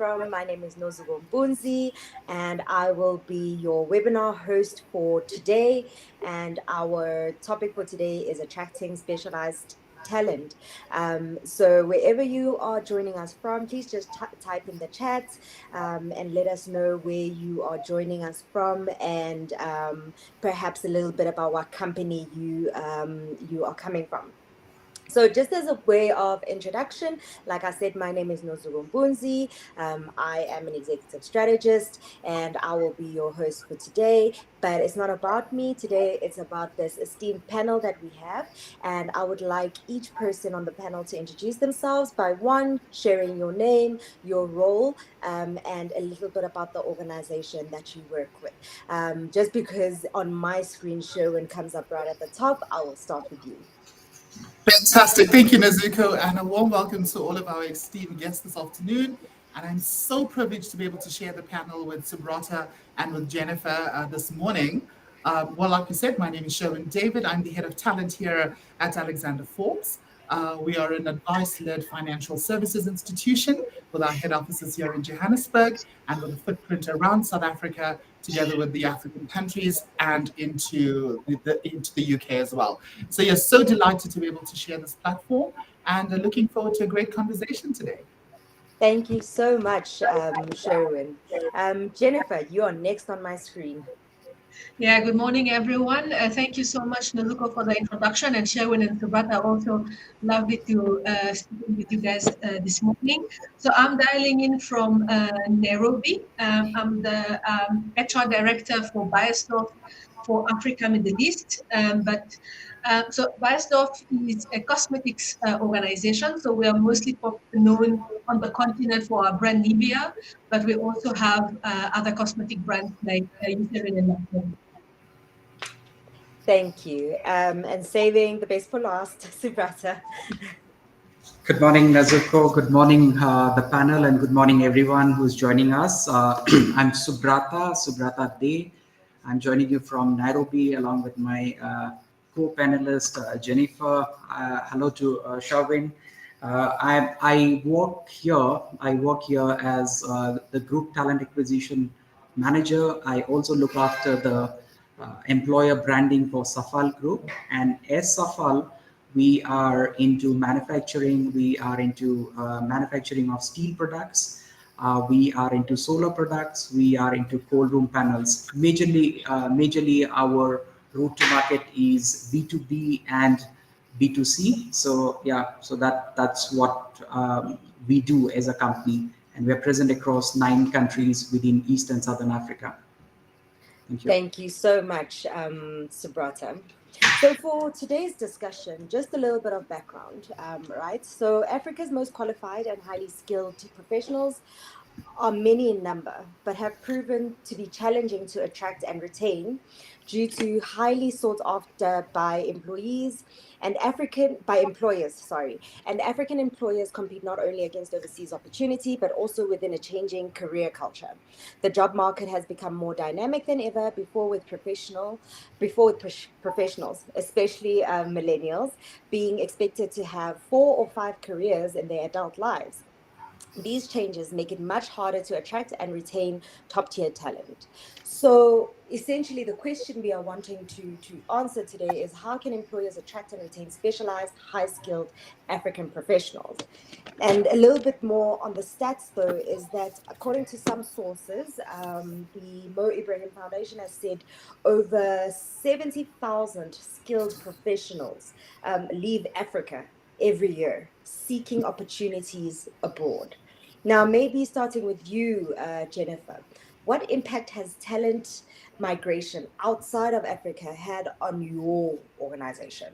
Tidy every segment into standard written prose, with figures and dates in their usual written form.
from. My name is Nozuko Mbunzi, and I will be your webinar host for today. And our topic for today is attracting specialized talent. So wherever you are joining us from, please just type in the chat and let us know where you are joining us from, and perhaps a little bit about what company you are coming from. So just as a way of introduction, like I said, my name is Nozuru Mbunzi. I am an executive strategist and I will be your host for today. But it's not about me today. It's about this esteemed panel that we have. And I would like each person on the panel to introduce themselves by one, sharing your name, your role, and a little bit about the organization that you work with. Just because on my screen, Sherwin comes up right at the top, I will start with you. Fantastic. Thank you, Nezuko, and a warm welcome to all of our esteemed guests this afternoon. And I'm so privileged to be able to share the panel with Subrata and with Jennifer this morning. Well, like you said, my name is Sherwin David. I'm the head of talent here at Alexander Forbes. We are an advice-led financial services institution with our head offices here in Johannesburg and with a footprint around South Africa, together with the African countries and into the UK as well. So you're so delighted to be able to share this platform and looking forward to a great conversation today. Thank you so much, Sherwin. Jennifer, you are next on my screen. Yeah, good morning, everyone. Thank you so much, Naluko, for the introduction, and Sherwin and Subrata, also lovely to speak with you guys this morning. So I'm dialing in from Nairobi. I'm the HR director for Biostorf for Africa, Middle East. So Biostorf is a cosmetics organization. So we are mostly known on the continent for our brand Nivea, but we also have other cosmetic brands like Eucerin and Lactone. Thank you. And saving the best for last, Subrata. Good morning, Nazuko. Good morning, the panel, and good morning, everyone who's joining us. I'm Subrata De. I'm joining you from Nairobi along with my co-panelist, Jennifer. Hello to Sherwin. I work here as the group talent acquisition manager. I also look after the employer branding for Safal Group. And as Safal, we are into manufacturing. We are into manufacturing of steel products. We are into solar products. We are into cold room panels. Majorly our route to market is B2B and B2C. So yeah, so that's what we do as a company, and we're present across 9 countries within East and Southern Africa. Thank you. Thank you so much, Subrata. So for today's discussion, just a little bit of background, right? So Africa's most qualified and highly skilled professionals are many in number, but have proven to be challenging to attract and retain due to highly sought after by employers, and African employers compete not only against overseas opportunity, but also within a changing career culture. The job market has become more dynamic than ever before with professionals, especially millennials, being expected to have 4 or 5 careers in their adult lives. These changes make it much harder to attract and retain top-tier talent. So essentially, the question we are wanting to answer today is, how can employers attract and retain specialized, high-skilled African professionals? And a little bit more on the stats, though, is that according to some sources, the Mo Ibrahim Foundation has said over 70,000 skilled professionals leave Africa every year, seeking opportunities abroad. Now, maybe starting with you, Jennifer, what impact has talent migration outside of Africa had on your organization?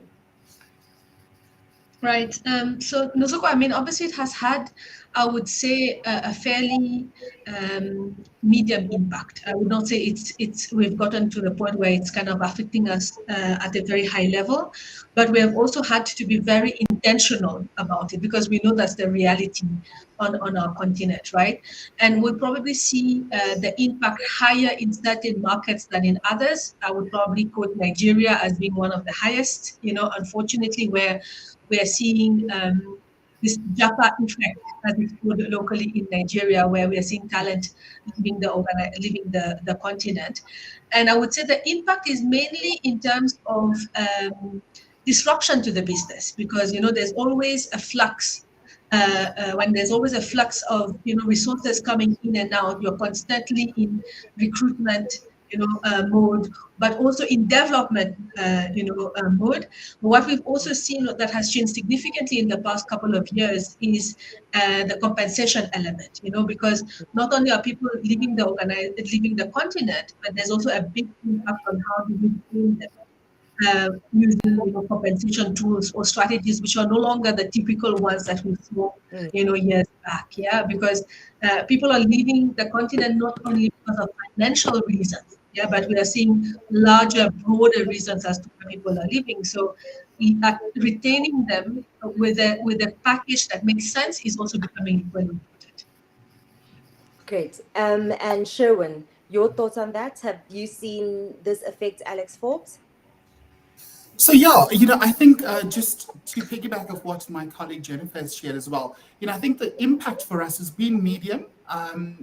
Right. So, Nozuko, I mean, obviously it has had, I would say, a fairly medium impact. I would not say we've gotten to the point where it's kind of affecting us at a very high level, but we have also had to be very intentional about it, because we know that's the reality on our continent, right? And we'll probably see the impact higher in certain markets than in others. I would probably quote Nigeria as being one of the highest, unfortunately, where we are seeing this Japa effect, as it's called locally in Nigeria, where we are seeing talent leaving the continent. And I would say the impact is mainly in terms of disruption to the business, because there's always a flux. When there's always a flux of resources coming in and out, you're constantly in recruitment mode, but also in development mode. But what we've also seen that has changed significantly in the past couple of years is the compensation element. Because not only are people leaving the continent, but there's also a big impact on how do we train them. Using compensation tools or strategies which are no longer the typical ones that we saw years back. Yeah, because people are leaving the continent not only because of financial reasons, but we are seeing larger, broader reasons as to why people are leaving. So retaining them with a package that makes sense is also becoming equally important. Great. And Sherwin, your thoughts on that? Have you seen this affect Alex Forbes? So yeah, I think just to piggyback of what my colleague Jennifer has shared as well, I think the impact for us has been medium,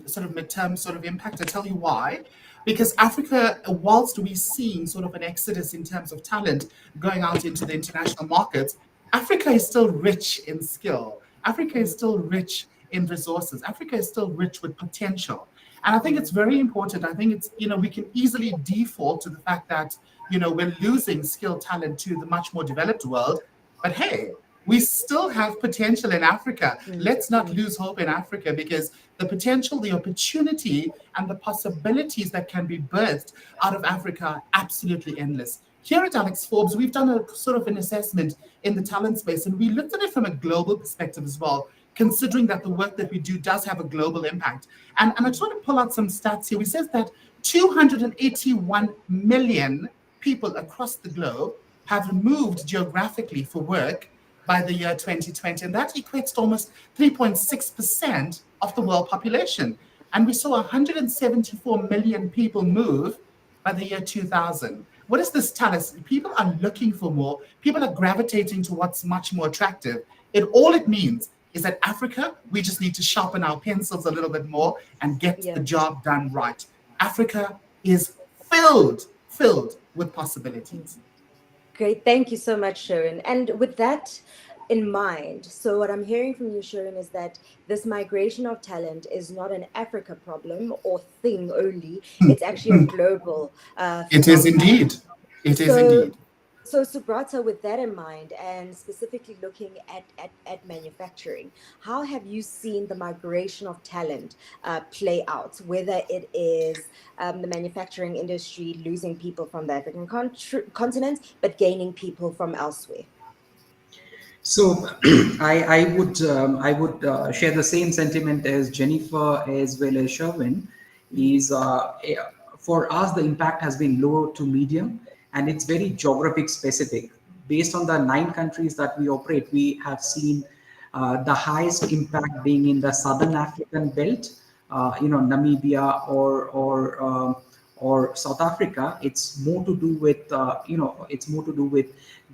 sort of midterm sort of impact. I tell you why. Because Africa, whilst we're seeing sort of an exodus in terms of talent going out into the international markets, Africa is still rich in skill. Africa is still rich in resources. Africa is still rich with potential. And I think it's very important. I think it's, we can easily default to the fact that, we're losing skilled talent to the much more developed world. But hey, we still have potential in Africa. Let's not lose hope in Africa, because the potential, the opportunity, and the possibilities that can be birthed out of Africa are absolutely endless. Here at Alex Forbes, we've done a sort of an assessment in the talent space, and we looked at it from a global perspective as well, considering that the work that we do does have a global impact. And I just want to pull out some stats here. We says that 281 million people across the globe have moved geographically for work by the year 2020, and that equates to almost 3.6% of the world population. And we saw 174 million people move by the year 2000. What does this tell us? People are looking for more. People are gravitating to what's much more attractive. All it means is that Africa, we just need to sharpen our pencils a little bit more and get the job done right. Africa is filled with possibilities. Great. Thank you so much, Sharon. And with that in mind, so what I'm hearing from you, Sharon, is that this migration of talent is not an Africa problem or thing only. It's actually a global phenomenon. It is indeed. It is indeed. So Subrata, with that in mind, and specifically looking at manufacturing, how have you seen the migration of talent play out, whether it is the manufacturing industry losing people from the African continent, but gaining people from elsewhere? So I would share the same sentiment as Jennifer as well as Sherwin. For us, the impact has been low to medium, and it's very geographic specific. Based on the 9 countries that we operate, we have seen the highest impact being in the Southern African belt, Namibia or South Africa. It's more to do with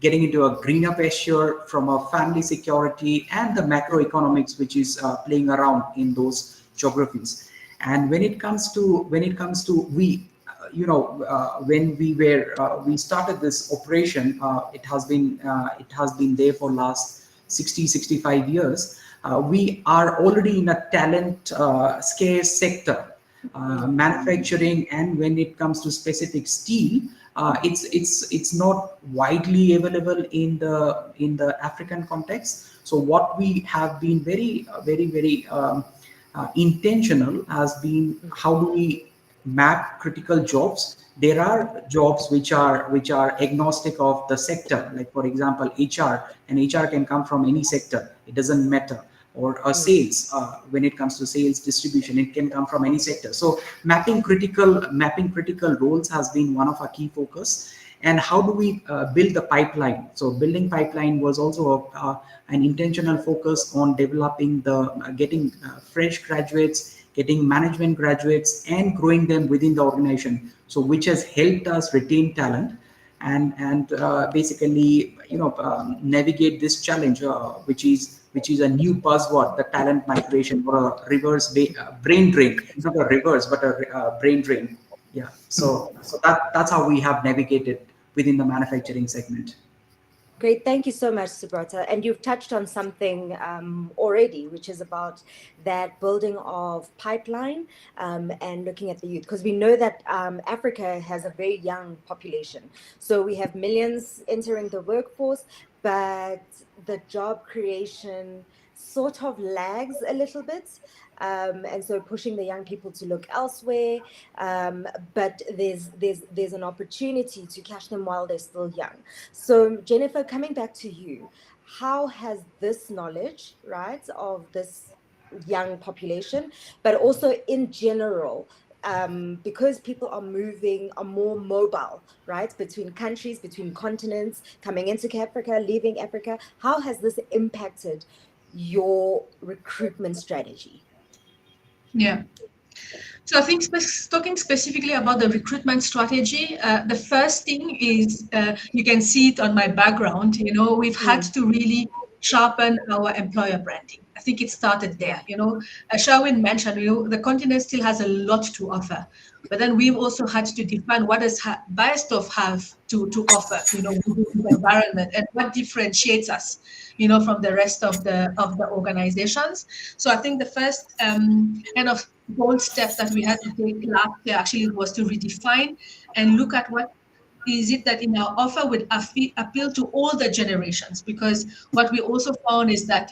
getting into a greener pasture from a family security and the macroeconomics, which is playing around in those geographies. And when it comes to when we started this operation, it has been there for last 65 years. We are already in a talent scarce sector, manufacturing, and when it comes to specific steel, it's not widely available in the African context. So what we have been very intentional has been, how do we map critical jobs? There are jobs which are agnostic of the sector, like for example HR, and HR can come from any sector, it doesn't matter. Or a sales, when it comes to sales distribution, it can come from any sector. So mapping critical roles has been one of our key focus. And how do we build the pipeline? So building pipeline was also an intentional focus on developing getting fresh graduates, getting management graduates, and growing them within the organization. So which has helped us retain talent and basically navigate this challenge, which is which is a new buzzword, the talent migration or a brain drain, not a reverse, but a brain drain. Yeah. So that's how we have navigated within the manufacturing segment. Great, thank you so much, Subrata. And you've touched on something already, which is about that building of pipeline and looking at the youth, because we know that Africa has a very young population. So we have millions entering the workforce, but the job creation sort of lags a little bit. And so pushing the young people to look elsewhere, but there's an opportunity to catch them while they're still young. So Jennifer, coming back to you, how has this knowledge, right, of this young population, but also in general, because people are more mobile, right, between countries, between continents, coming into Africa, leaving Africa, how has this impacted your recruitment strategy? Yeah. So I think talking specifically about the recruitment strategy, the first thing is you can see it on my background. We've had to really sharpen our employer branding. I think it started there. Sherwin mentioned, the continent still has a lot to offer, but then we've also had to define what does Biostov have to offer, within the environment, and what differentiates us, from the rest of the organizations. So I think the first kind of bold step that we had to take last year actually was to redefine and look at what is it that in our offer would appeal to all the generations, because what we also found is that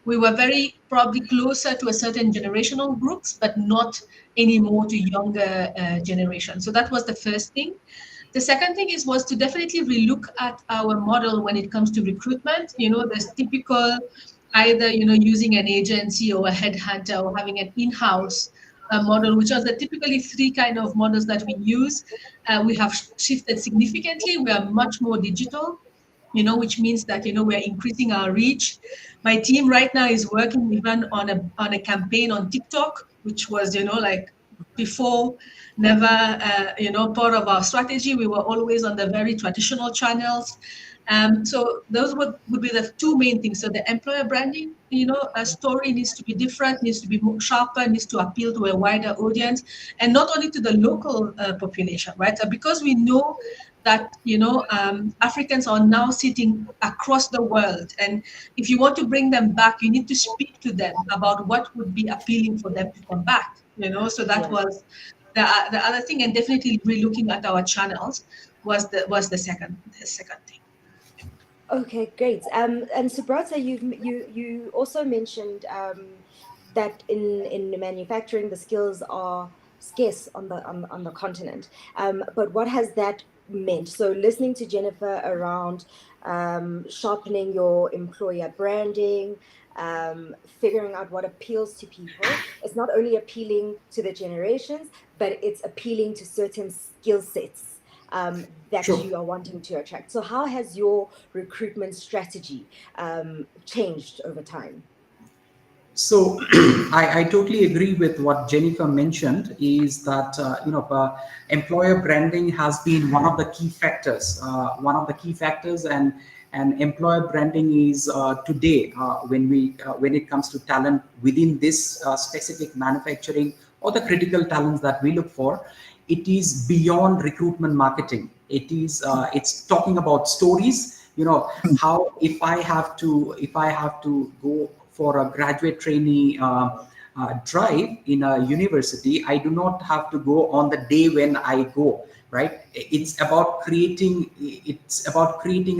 we were very probably closer to a certain generational groups, but not anymore to younger generations. So that was the first thing. The second thing was to definitely relook at our model when it comes to recruitment. There's typical either using an agency or a headhunter or having an in-house model, which are the typically three kind of models that we use. We have shifted significantly. We are much more digital, which means that we are increasing our reach. My team right now is working even on a campaign on TikTok, which was like before never part of our strategy. We were always on the very traditional channels. So those would be the two main things. So the employer branding, a story needs to be different, needs to be more sharper, needs to appeal to a wider audience, and not only to the local population, right? So because we know that Africans are now sitting across the world, and if you want to bring them back, you need to speak to them about what would be appealing for them to come back. So that was the other thing, and definitely relooking at our channels was the second thing. Okay, great. And Subrata, you also mentioned that in manufacturing the skills are scarce on the continent. But what has that meant? So listening to Jennifer around sharpening your employer branding, figuring out what appeals to people. It's not only appealing to the generations, but it's appealing to certain skill sets that Sure. you are wanting to attract. So how has your recruitment strategy changed over time? So I totally agree with what Jennifer mentioned, is that employer branding has been one of the key factors. And employer branding is today when it comes to talent within this specific manufacturing or the critical talents that we look for, it is beyond recruitment marketing. It's talking about stories. How if I have to go for a graduate trainee drive in a university, I do not have to go on the day when I go, right? It's about creating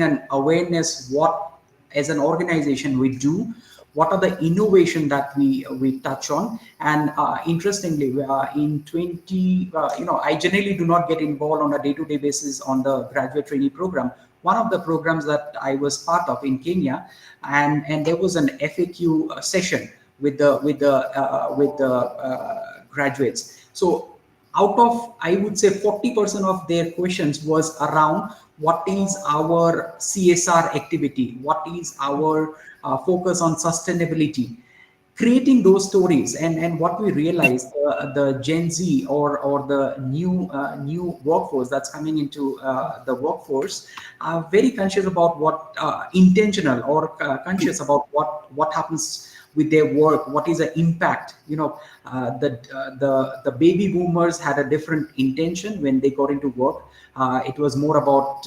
an awareness what as an organization we do, what are the innovation that we touch on. And interestingly, in 20 I generally do not get involved on a day-to-day basis on the graduate trainee program. One of the programs that I was part of in Kenya, and there was an FAQ session with the graduates. So out of, I would say, 40% of their questions was around what is our CSR activity, what is our focus on sustainability. creating those stories. And what we realize, the Gen Z or the new workforce that's coming into the workforce are very conscious about what intentional or conscious about what happens with their work, what is the impact. The baby boomers had a different intention when they got into work. It was more about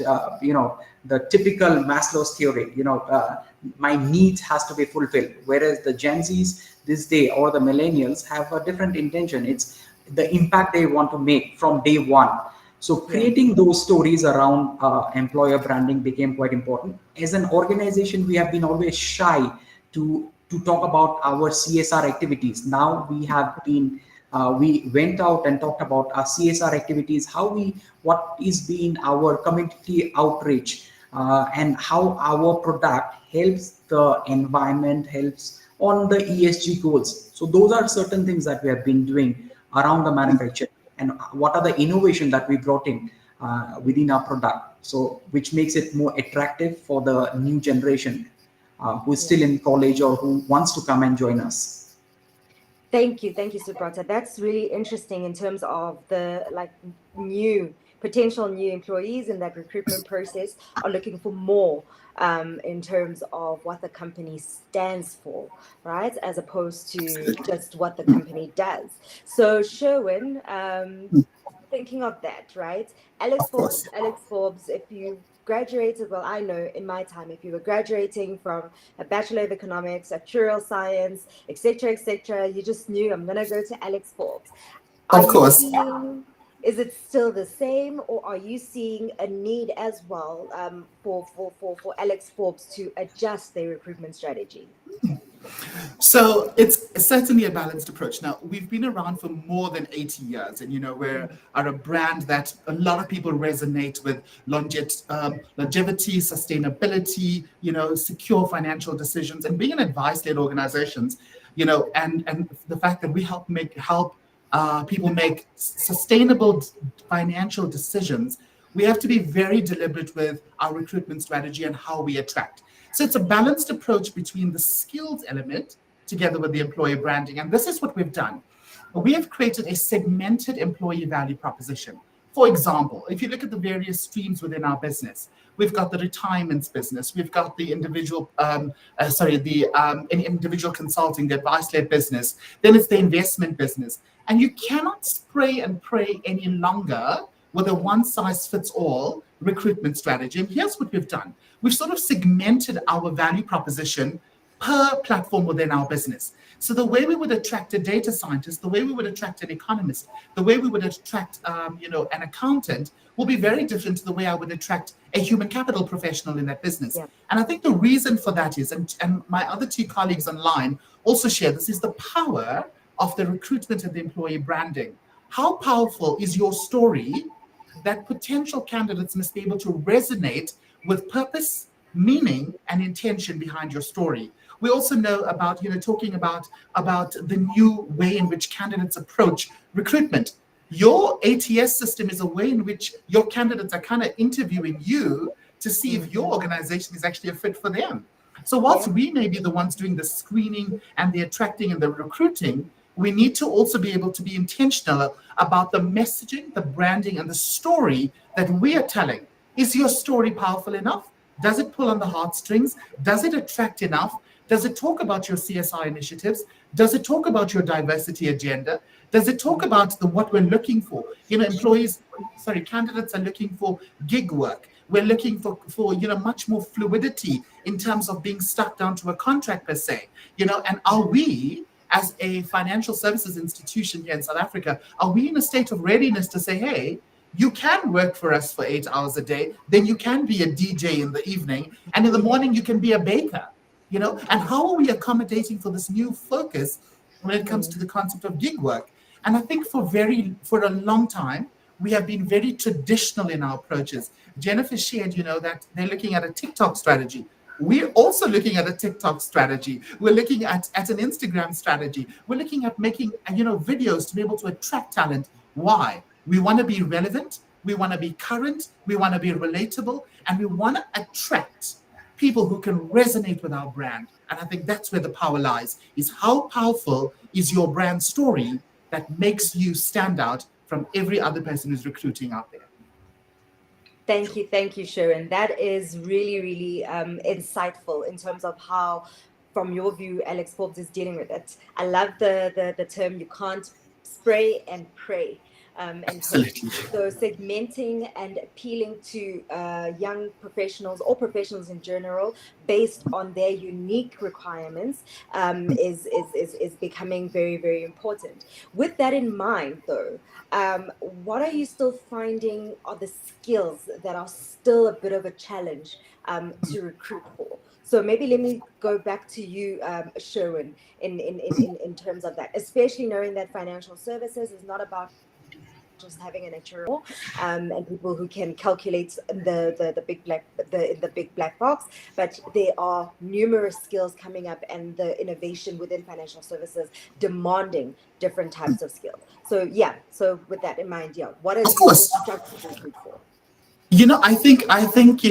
the typical Maslow's theory. My needs has to be fulfilled, whereas the Gen Z's this day or the millennials have a different intention. It's the impact they want to make from day one. So creating those stories around employer branding became quite important. As an organization, we have been always shy to talk about our CSR activities. Now we went out and talked about our CSR activities, what is being our community outreach, and how our product helps the environment, helps on the ESG goals. So those are certain things that we have been doing around the manufacture, and what are the innovation that we brought in within our product. So which makes it more attractive for the new generation who is still in college or who wants to come and join us. Thank you, Subrata. That's really interesting in terms of the new potential new employees in that recruitment process are looking for more in terms of what the company stands for, right? As opposed to just what the company does. So Sherwin, thinking of that, right? Of course. Alex Forbes, if you graduated, well, I know in my time, if you were graduating from a Bachelor of Economics, actuarial science, etc., you just knew I'm going to go to Alex Forbes. Of course. Is it still the same, or are you seeing a need as well for Alex Forbes to adjust their recruitment strategy? So it's certainly a balanced approach. Now, we've been around for more than 80 years, and we are a brand that a lot of people resonate with: longevity, sustainability, secure financial decisions, and being an advice-led organizations, and the fact that we help people make sustainable financial decisions. We have to be very deliberate with our recruitment strategy and how we attract. So it's a balanced approach between the skills element together with the employer branding. And this is what we've done. We have created a segmented employee value proposition. For example, if you look at the various streams within our business, we've got the retirements business, we've got the individual individual consulting, the advice-led business, then it's the investment business. And you cannot spray and pray any longer with a one-size-fits-all recruitment strategy. And here's what we've done. We've sort of segmented our value proposition per platform within our business. So the way we would attract a data scientist, the way we would attract an economist, the way we would attract an accountant will be very different to the way I would attract a human capital professional in that business. Yeah. And I think the reason for that is, and my other two colleagues online also share this, is the power of the recruitment and the employee branding. How powerful is your story that potential candidates must be able to resonate with purpose, meaning, and intention behind your story. We also know about, talking about the new way in which candidates approach recruitment. Your ATS system is a way in which your candidates are kind of interviewing you to see if your organization is actually a fit for them. So whilst we may be the ones doing the screening and the attracting and the recruiting, we need to also be able to be intentional about the messaging, the branding, and the story that we are telling. Is your story powerful enough? Does it pull on the heartstrings? Does it attract enough? Does it talk about your CSR initiatives? Does it talk about your diversity agenda? Does it talk about what we're looking for? Candidates are looking for gig work. We're looking for much more fluidity in terms of being stuck down to a contract per se. And are we, as a financial services institution here in South Africa, are we in a state of readiness to say, hey, you can work for us for 8 hours a day, then you can be a DJ in the evening, and in the morning you can be a baker, and how are we accommodating for this new focus when it comes to the concept of gig work? And I think for a long time, we have been very traditional in our approaches. Jennifer shared, that they're looking at a TikTok strategy. We're also looking at a TikTok strategy. We're looking at an Instagram strategy. We're looking at making, videos to be able to attract talent. Why? We want to be relevant. We want to be current. We want to be relatable. And we want to attract people who can resonate with our brand. And I think that's where the power lies, is how powerful is your brand story that makes you stand out from every other person who's recruiting out there. Thank you, Sharon. That is really, really insightful in terms of how, from your view, Alex Forbes is dealing with it. I love the term "you can't spray and pray." And hope. Absolutely. So segmenting and appealing to young professionals or professionals in general based on their unique requirements is becoming very, very important. With that in mind, though, what are you still finding are the skills that are still a bit of a challenge to recruit for? So maybe let me go back to you, Sherwin, in terms of that, especially knowing that financial services is not about just having an actuarial and people who can calculate the big black box, but there are numerous skills coming up and the innovation within financial services demanding different types of skills. So yeah, so with that in mind, yeah, what are Of you still course. struggling to recruit for? I think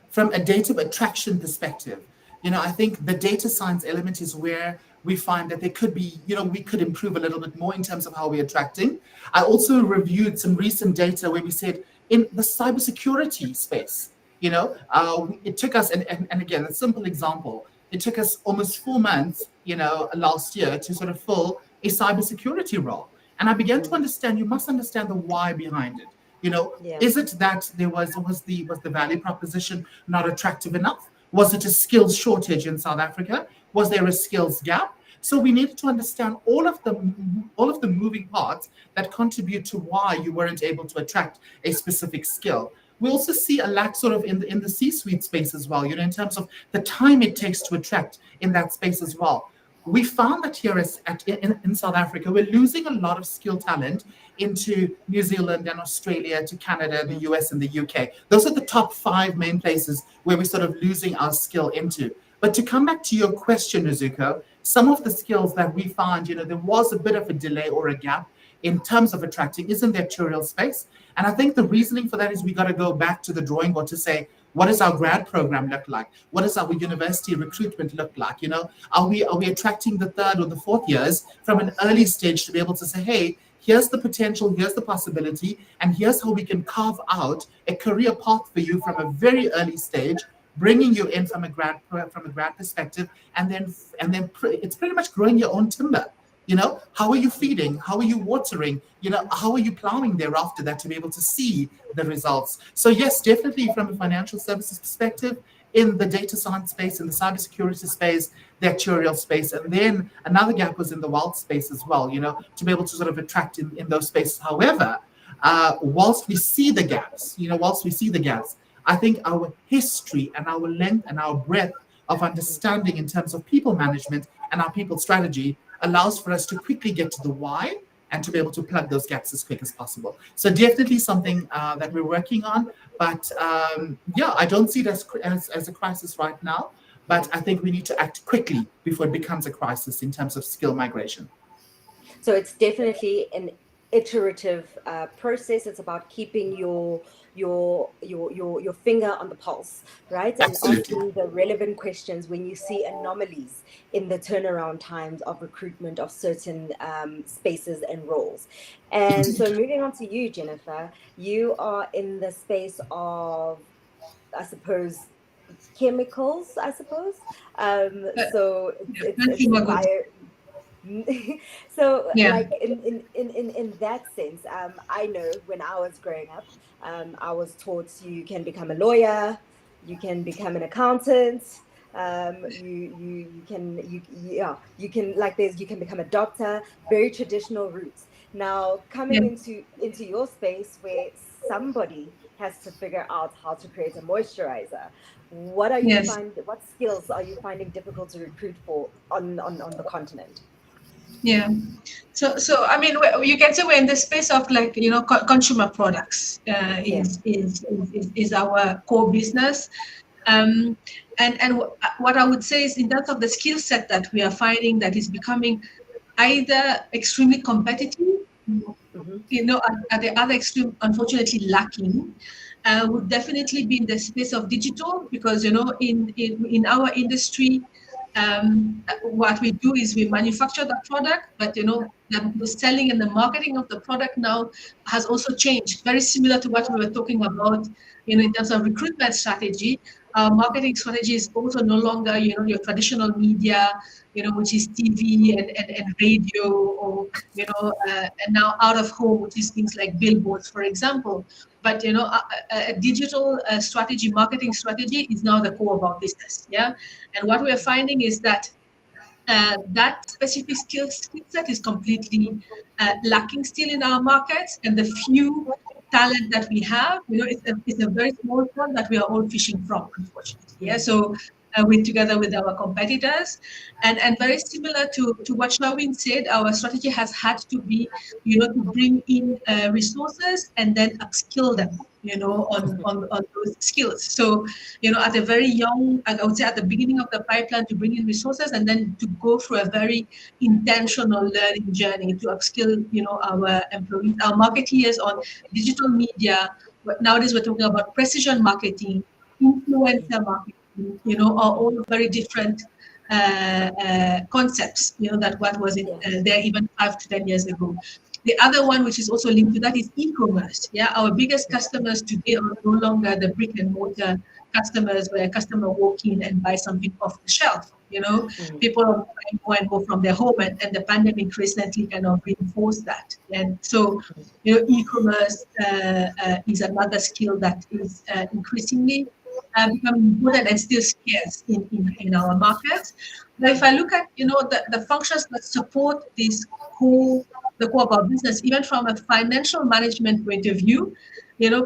from a data attraction perspective, I think the data science element is where we find that there could be, we could improve a little bit more in terms of how we're attracting. I also reviewed some recent data where we said in the cybersecurity space, it took us, and again, a simple example, it took us almost 4 months, last year to sort of fill a cybersecurity role. And I began to understand, you must understand the why behind it. Yeah. Is it that was the value proposition not attractive enough? Was it a skills shortage in South Africa? Was there a skills gap? So we needed to understand all of the moving parts that contribute to why you weren't able to attract a specific skill. We also see a lack sort of in the C-suite space as well, in terms of the time it takes to attract in that space as well. We found that here in South Africa, we're losing a lot of skilled talent into New Zealand and Australia, to Canada, the US, and the UK. Those are the top 5 main places where we're sort of losing our skill into. But to come back to your question, Nezuko, some of the skills that we found, there was a bit of a delay or a gap in terms of attracting is in the actuarial space. And I think the reasoning for that is we got to go back to the drawing board to say, what does our grad program look like? What does our university recruitment look like? Are we attracting the 3rd or the 4th years from an early stage to be able to say, hey, here's the potential, here's the possibility, and here's how we can carve out a career path for you from a very early stage, bringing you in from a grad perspective, and then it's pretty much growing your own timber. How are you feeding? How are you watering? How are you plowing thereafter that to be able to see the results? So yes, definitely from a financial services perspective, in the data science space, in the cybersecurity space, the actuarial space, and then another gap was in the wealth space as well, to be able to sort of attract in those spaces. However, whilst we see the gaps, I think our history and our length and our breadth of understanding in terms of people management and our people strategy allows for us to quickly get to the why and to be able to plug those gaps as quick as possible. So definitely something that we're working on. But I don't see it as a crisis right now. But I think we need to act quickly before it becomes a crisis in terms of skill migration. So it's definitely an iterative process. It's about keeping your finger on the pulse, right? And Absolutely. asking the relevant questions when you see anomalies in the turnaround times of recruitment of certain spaces and roles. And so moving on to you, Jennifer, you are in the space of, I suppose, chemicals, I suppose. So it's Consumer goods. so Yeah. like in that sense, I know when I was growing up, I was taught you can become a lawyer, you can become an accountant, you can like you can become a doctor, very traditional routes. Now coming into your space where somebody has to figure out how to create a moisturizer, what are you Yes. what skills are you finding difficult to recruit for on the continent? Yeah. So I mean, you can say we're in the space of like consumer products is our core business, and what I would say is in terms of the skill set that we are finding that is becoming either extremely competitive, Mm-hmm. at the other extreme, unfortunately lacking. would definitely be in the space of digital, because in our industry, what we do is we manufacture the product, but the selling and the marketing of the product now has also changed. Very similar to what we were talking about, in terms of recruitment strategy. Marketing strategy is also no longer, your traditional media, which is TV and radio, or and now out of home, which is things like billboards, for example. But a digital strategy, marketing strategy, is now the core of our business. Yeah, and what we are finding is that that specific skill set is completely lacking still in our markets, and the few talent that we have, it's a very small pond that we are all fishing from, unfortunately. Yeah, so we're together with our competitors, and very similar to what Shawin said, our strategy has had to be, to bring in resources and then upskill them, on those skills. So, at a very young, I would say at the beginning of the pipeline, to bring in resources and then to go through a very intentional learning journey to upskill, our employees, our marketeers on digital media. But nowadays we're talking about precision marketing, influencer marketing, are all very different concepts, that what was in there even 5 to 10 years ago. The other one, which is also linked to that, is e-commerce. Yeah, our biggest customers today are no longer the brick and mortar customers, where a customer walk in and buy something off the shelf. People are buying more and more from their home, and the pandemic recently kind of reinforced that. And so, e-commerce is another skill that is increasingly becoming important and still scarce in our markets. But if I look at, the functions that support this the core of our business, even from a financial management point of view,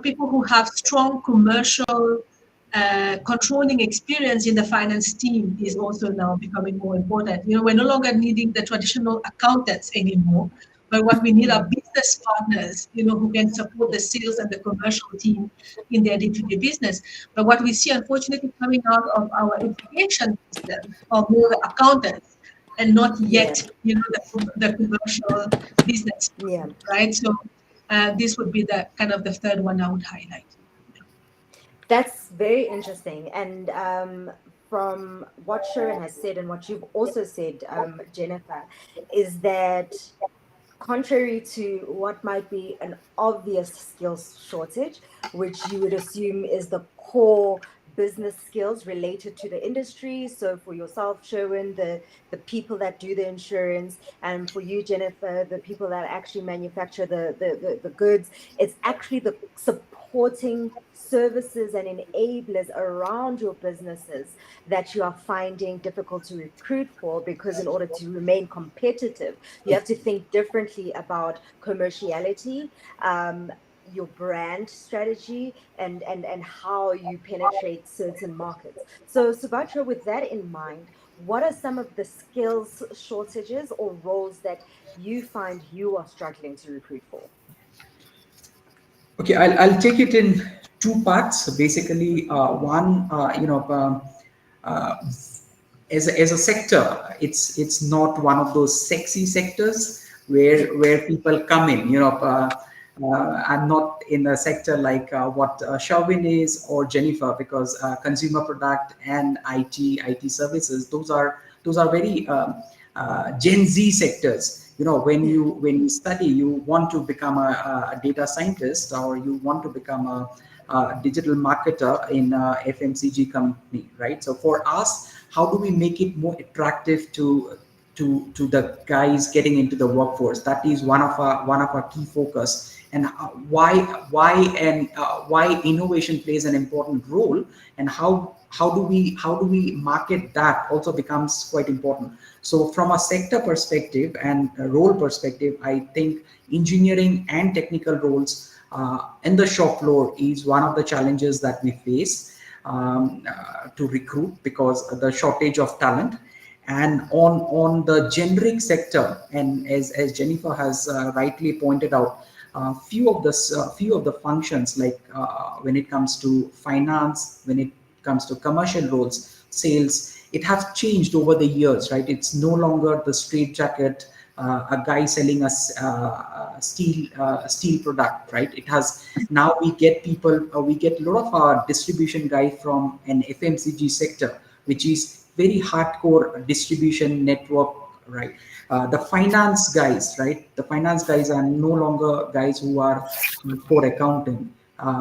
people who have strong commercial controlling experience in the finance team is also now becoming more important. We're no longer needing the traditional accountants anymore, but what we need are business partners, who can support the sales and the commercial team in their day-to-day business. But what we see, unfortunately, coming out of our education system are more the accountants, and not yet, the commercial business, right? So this would be the kind of the third one I would highlight. That's very interesting. And from what Sharon has said and what you've also said, Jennifer, is that contrary to what might be an obvious skills shortage, which you would assume is the core business skills related to the industry. So for yourself, Sherwin, the people that do the insurance, and for you, Jennifer, the people that actually manufacture the goods, it's actually the supporting services and enablers around your businesses that you are finding difficult to recruit for, because in order to remain competitive, you have to think differently about commerciality, your brand strategy, and how you penetrate certain markets. So Subhatra, with that in mind, what are some of the skills shortages or roles that you find you are struggling to recruit for? Okay, I'll take it in two parts. So basically, one, uh, as a sector, it's not one of those sexy sectors where people come in. I'm not in a sector like what Shavin is or Jennifer, because consumer product and IT services, those are very Gen Z sectors. When you study, you want to become a data scientist, or you want to become a digital marketer in a FMCG company, right? So for us, how do we make it more attractive to the guys getting into the workforce? That is one of our key focus, and why innovation plays an important role, and how do we market that also becomes quite important. So from a sector perspective and a role perspective, I think engineering and technical roles in the shop floor is one of the challenges that we face to recruit, because of the shortage of talent. And on the generic sector, and as Jennifer has rightly pointed out, few of the functions, like when it comes to finance, when it comes to commercial roles, sales, it has changed over the years, right? It's no longer the straight jacket, a guy selling us steel product, right? It has now we get people, we get a lot of our distribution guys from an FMCG sector, which is very hardcore distribution network, right? The finance guys, right? The finance guys are no longer guys who are for accounting,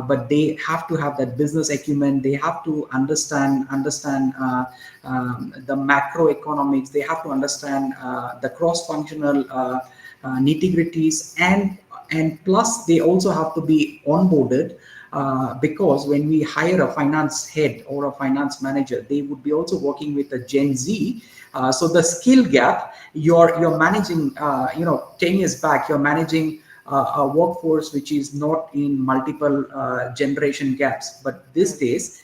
but they have to have that business acumen. They have to understand the macroeconomics. They have to understand the cross-functional nitty-gritties, and plus they also have to be onboarded, because when we hire a finance head or a finance manager, they would be also working with a Gen Z. So the skill gap, you're managing, 10 years back, you're managing a workforce which is not in multiple generation gaps. But these days,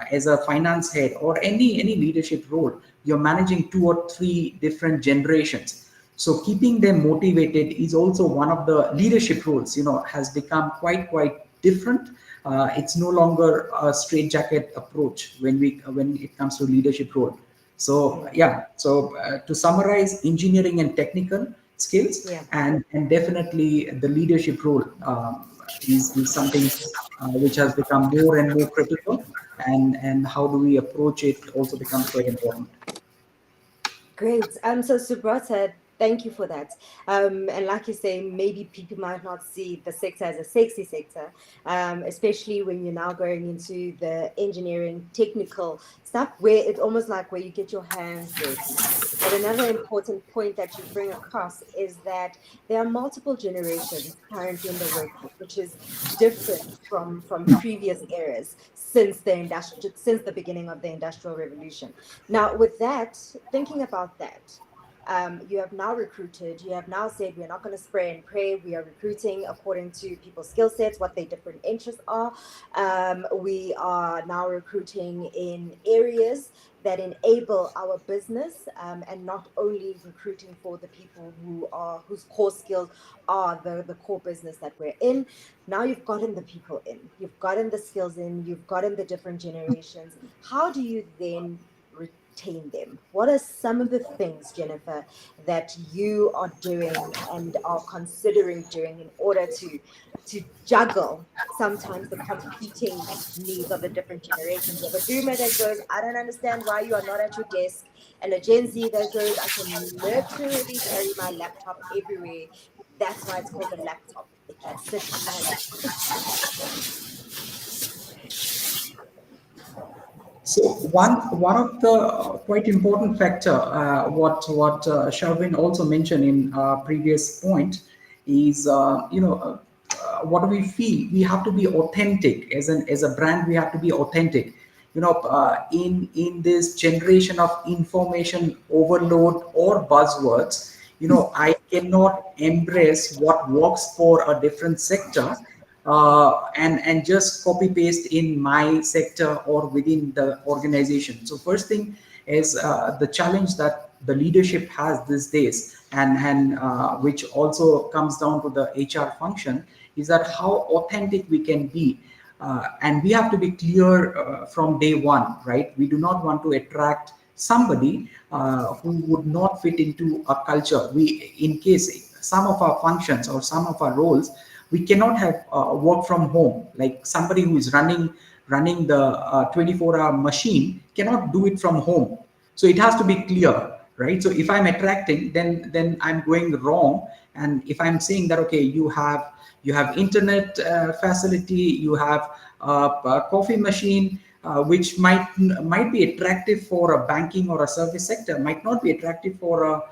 as a finance head or any leadership role, you're managing 2 or 3 different generations. So keeping them motivated is also one of the leadership roles. Has become quite different. It's no longer a straitjacket approach when it comes to leadership role. So yeah, so to summarize, engineering and technical skills, Yeah. and definitely the leadership role is something which has become more and more critical, and how do we approach it also becomes quite important. Great. So Subrata, thank you for that. And like you say, maybe people might not see the sector as a sexy sector, especially when you're now going into the engineering technical stuff, where it's almost like where you get your hands dirty. But another important point that you bring across is that there are multiple generations currently in the workforce, which is different from previous eras since the beginning of the Industrial Revolution. Now, with that, thinking about that, you have now recruited, you have now said we're not going to spray and pray. We are recruiting according to people's skill sets, what their different interests are. We are now recruiting in areas that enable our business, and not only recruiting for the people whose core skills are the core business that we're in. Now you've gotten the people in, you've gotten the skills in, you've gotten the different generations. How do you then retain them? What are some of the things, Jennifer, that you are doing and are considering doing in order to juggle sometimes the competing needs of the different generations? You have a boomer that goes, I don't understand why you are not at your desk, and a Gen Z that goes, I can literally carry my laptop everywhere. That's why it's called a laptop. It can sit in my lap. So one of the quite important factor, what Sharvin also mentioned in previous point, is what do we feel? We have to be authentic as a brand. We have to be authentic. In this generation of information overload or buzzwords, I cannot embrace what works for a different sector, and just copy paste in my sector or within the organization. So first thing is the challenge that the leadership has these days, and which also comes down to the HR function, is that how authentic we can be. And we have to be clear from day one, right? We do not want to attract somebody who would not fit into a culture. In case some of our functions or some of our roles, we cannot have work from home. Like somebody who is running the 24-hour machine cannot do it from home. So it has to be clear, right? So if I'm attracting, then I'm going wrong. And if I'm saying that, okay, you have internet facility, you have a coffee machine, which might be attractive for a banking or a service sector, might not be attractive for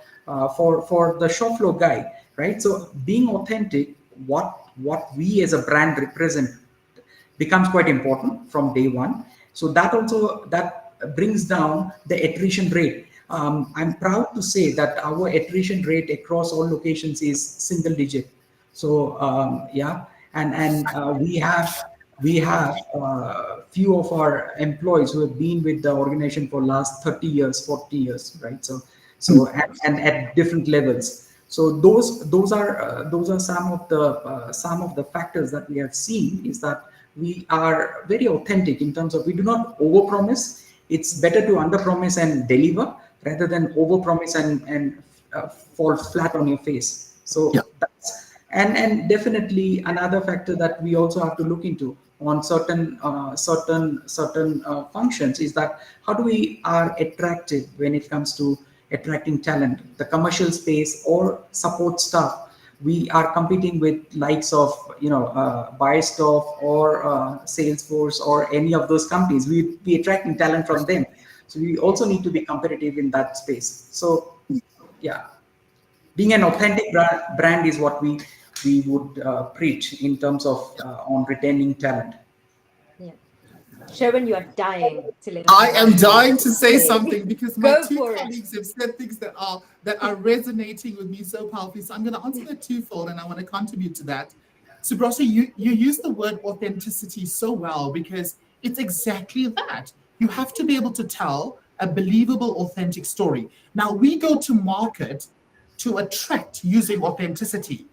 for the shop floor guy, right? So being authentic, what we as a brand represent, becomes quite important from day one. So that brings down the attrition rate. I'm proud to say that our attrition rate across all locations is single digit. So yeah, and we have few of our employees who have been with the organization for last 30 years, 40 years, right? So and at different levels. So those are some of the factors that we have seen, is that we are very authentic in terms of, we do not overpromise. It's better to underpromise and deliver rather than overpromise and fall flat on your face. So Yeah. And definitely another factor that we also have to look into on certain functions is that how do we are attractive when it comes to attracting talent, the commercial space or support staff. We are competing with likes of Buystoff or Salesforce or any of those companies. We attracting talent from them, so we also Yes. need to be competitive in that space. So yeah, being an authentic brand is what we would preach in terms of on retaining talent. Yeah. Sherwin, you are dying to let us I know am what you dying wanted to to say say. something because my Go two for it. colleagues have said things that are resonating with me so powerfully. So I'm going to answer that twofold, and I want to contribute to that. Subrata, you use the word authenticity so well because it's exactly that. You have to be able to tell a believable, authentic story. Now we go to market to attract using authenticity.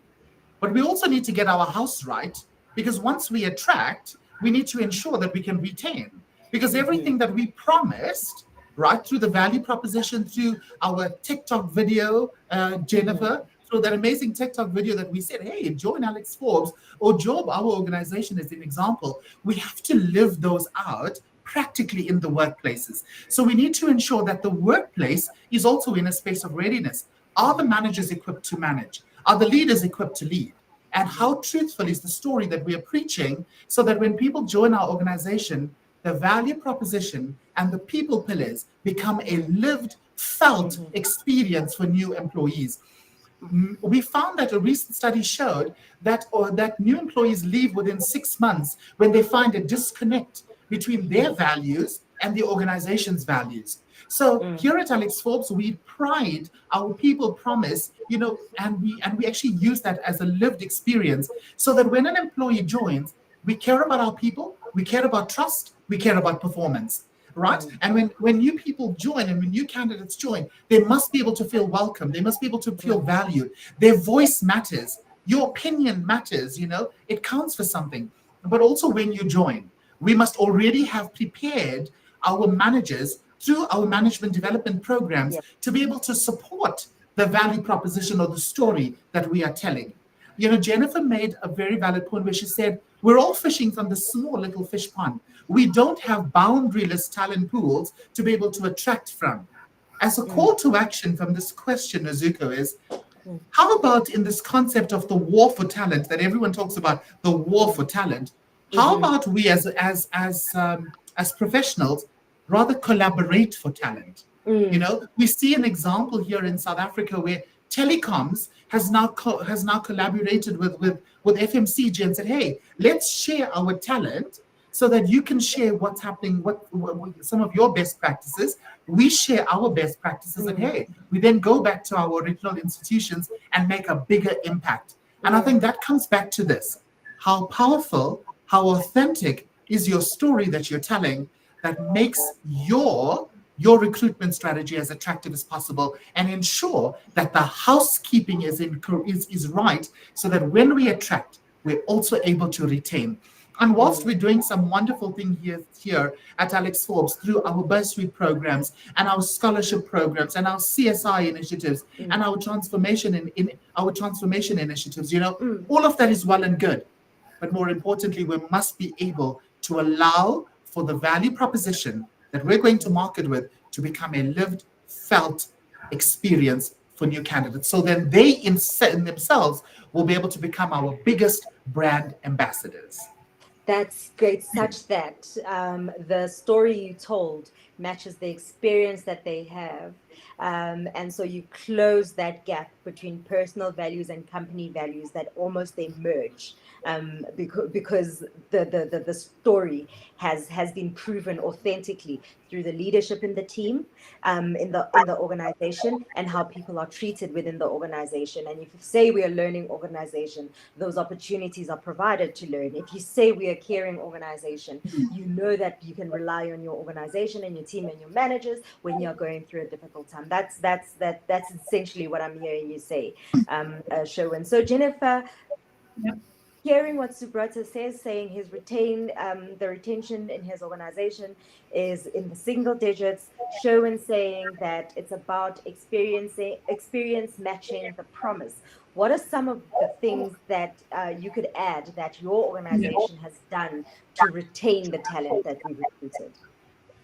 But we also need to get our house right because once we attract, we need to ensure that we can retain. Because Mm-hmm. everything that we promised, right, through the value proposition, through our TikTok video, Mm-hmm. Jennifer, through that amazing TikTok video that we said, hey, join Alex Forbes or job our organization as an example, we have to live those out practically in the workplaces. So we need to ensure that the workplace is also in a space of readiness. Are the managers equipped to manage? Are the leaders equipped to lead? And Mm-hmm. how truthful is the story that we are preaching so that when people join our organization, the value proposition and the people pillars become a lived, felt Mm-hmm. experience for new employees. We found that a recent study showed that new employees leave within 6 months when they find a disconnect between their values and the organization's values. So Mm-hmm. here at Alex Forbes, we pride our people promise, and we actually use that as a lived experience so that when an employee joins, we care about our people, we care about trust, we care about performance, right? Mm-hmm. And when new people join and when new candidates join, they must be able to feel welcome. They must be able to feel valued. Their voice matters. Your opinion matters, it counts for something. But also when you join, we must already have prepared our managers through our management development programs Yeah. to be able to support the value proposition or the story that we are telling. Jennifer made a very valid point where she said, we're all fishing from the small little fish pond. We don't have boundaryless talent pools to be able to attract from. As a Mm-hmm. call to action from this question, Azuko, is how about in this concept of the war for talent that everyone talks about, the war for talent? How Mm-hmm. about we as professionals rather collaborate for talent? Mm-hmm. We see an example here in South Africa where telecoms has now collaborated with FMCG and said, hey, let's share our talent so that you can share what's happening, what some of your best practices. We share our best practices, and hey, we then go back to our original institutions and make a bigger impact. And I think that comes back to this: how powerful, how authentic is your story that you're telling that makes your recruitment strategy as attractive as possible and ensure that the housekeeping is right so that when we attract, we're also able to retain. And whilst Mm-hmm. we're doing some wonderful thing here at Alex Forbes through our bursary programs and our scholarship programs and our CSI initiatives and our in our transformation initiatives, Mm-hmm. all of that is well and good. But more importantly, we must be able to allow for the value proposition that we're going to market with to become a lived, felt experience for new candidates. So then they in themselves will be able to become our biggest brand ambassadors. That's great, such that the story you told matches the experience that they have. And so you close that gap between personal values and company values that almost they merge, because the story has been proven authentically through the leadership in the team, in the organization, and how people are treated within the organization. And if you say we are a learning organization, those opportunities are provided to learn. If you say we are a caring organization, you know that you can rely on your organization and your team and your managers when you're going through a difficult time. That's essentially what I'm hearing you say, Sherwin. So Jennifer, Yeah. hearing what Subrata says, saying the retention in his organization is in the single digits. Sherwin saying that it's about experience matching the promise. what are some of the things that you could add that your Yeah. organization has done to retain the talent that we recruited?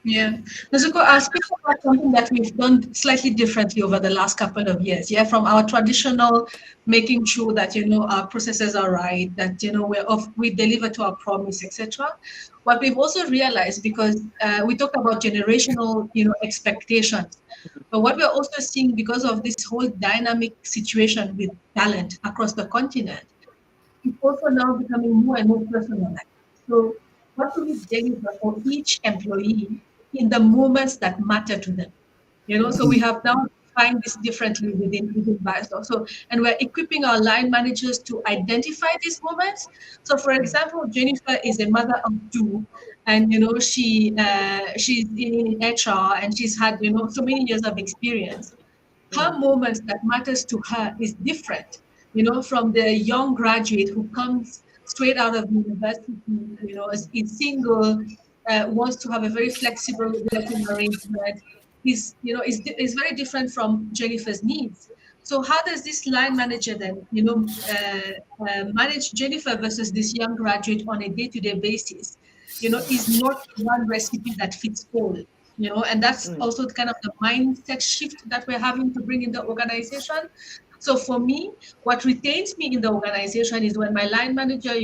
Yeah. Nazuko, I'll speak about something that we've done slightly differently over the last couple of years. Yeah, from our traditional making sure that, our processes are right, that, we deliver to our promise, etc. What we've also realized, because we talked about generational, expectations, but what we're also seeing because of this whole dynamic situation with talent across the continent, it's also now becoming more and more personalized. So, what do we deliver for each employee in the moments that matter to them? So we have now defined this differently within Biosdoc. So, and we're equipping our line managers to identify these moments. So, for example, Jennifer is a mother of two, and she's in HR, and she's had so many years of experience. Her moments that matters to her is different, from the young graduate who comes straight out of university, is single, wants to have a very flexible working arrangement, is very different from Jennifer's needs. So how does this line manager then, manage Jennifer versus this young graduate on a day-to-day basis? Is not one recipe that fits all. And that's also kind of the mindset shift that we're having to bring in the organization. So for me, what retains me in the organization is when my line manager,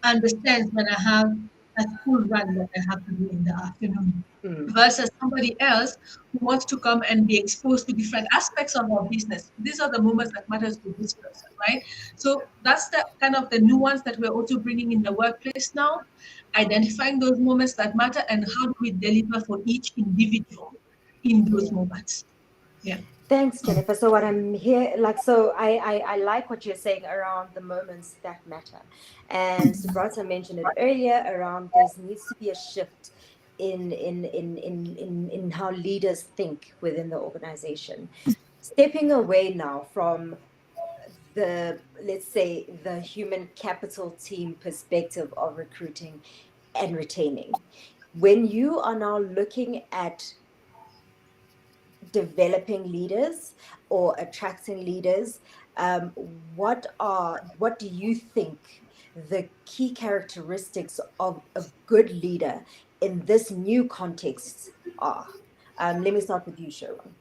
understands when I have a school run that I have to do in the afternoon, versus somebody else who wants to come and be exposed to different aspects of our business. These are the moments that matters to this person, right? So that's the kind of the nuance that we're also bringing in the workplace now, identifying those moments that matter and how do we deliver for each individual in those moments. Yeah. Thanks, Jennifer. So what I'm here, I like what you're saying around the moments that matter. And Subrata mentioned it earlier around there needs to be a shift in how leaders think within the organization. Stepping away now from let's say, the human capital team perspective of recruiting and retaining. When you are now looking at developing leaders or attracting leaders, um, what do you think the key characteristics of a good leader in this new context are? Let me start with you, Sherwin.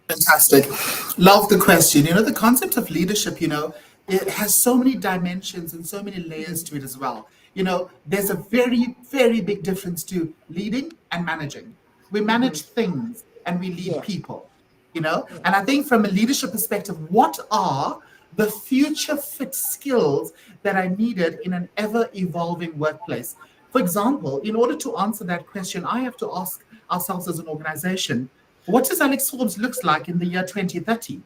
Fantastic. Love the question. The concept of leadership, it has so many dimensions and so many layers to it as well. There's a very, very big difference to leading and managing. We manage things and we lead Yeah. people, and I think from a leadership perspective, what are the future fit skills that are needed in an ever evolving workplace? For example, in order to answer that question, I have to ask ourselves as an organization, what does Alex Forbes looks like in the year 2030?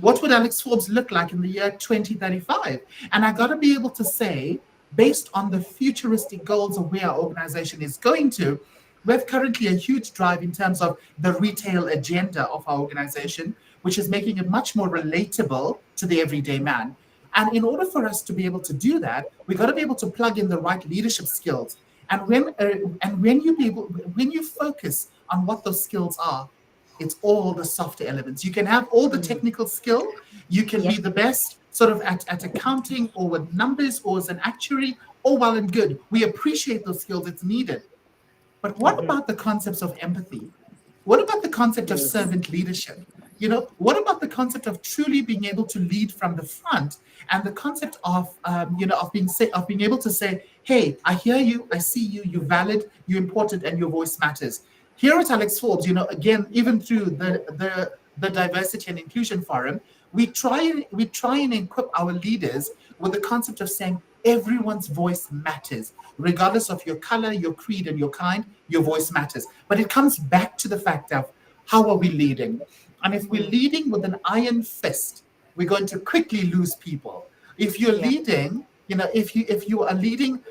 What would Alex Forbes look like in the year 2035? And I got to be able to say, based on the futuristic goals of where our organization is going to, we have currently a huge drive in terms of the retail agenda of our organization, which is making it much more relatable to the everyday man. And in order for us to be able to do that, we got to be able to plug in the right leadership skills. And when you focus on what those skills are, it's all the softer elements. You can have all the technical skill. You can be the best sort of at accounting or with numbers or as an actuary, all well and good. We appreciate those skills. It's needed. But what about the concepts of empathy? What about the concept of Yes. servant leadership? What about the concept of truly being able to lead from the front, and the concept of, of being able to say, "Hey, I hear you, I see you, you're valid, you're important, and your voice matters." Here at Alex Forbes, again, even through the diversity and inclusion forum, we try and equip our leaders with the concept of saying everyone's voice matters, regardless of your color, your creed, and your kind. Your voice matters. But it comes back to the fact of how are we leading? And if we're leading with an iron fist, we're going to quickly lose people. If you're leading, if you are leading,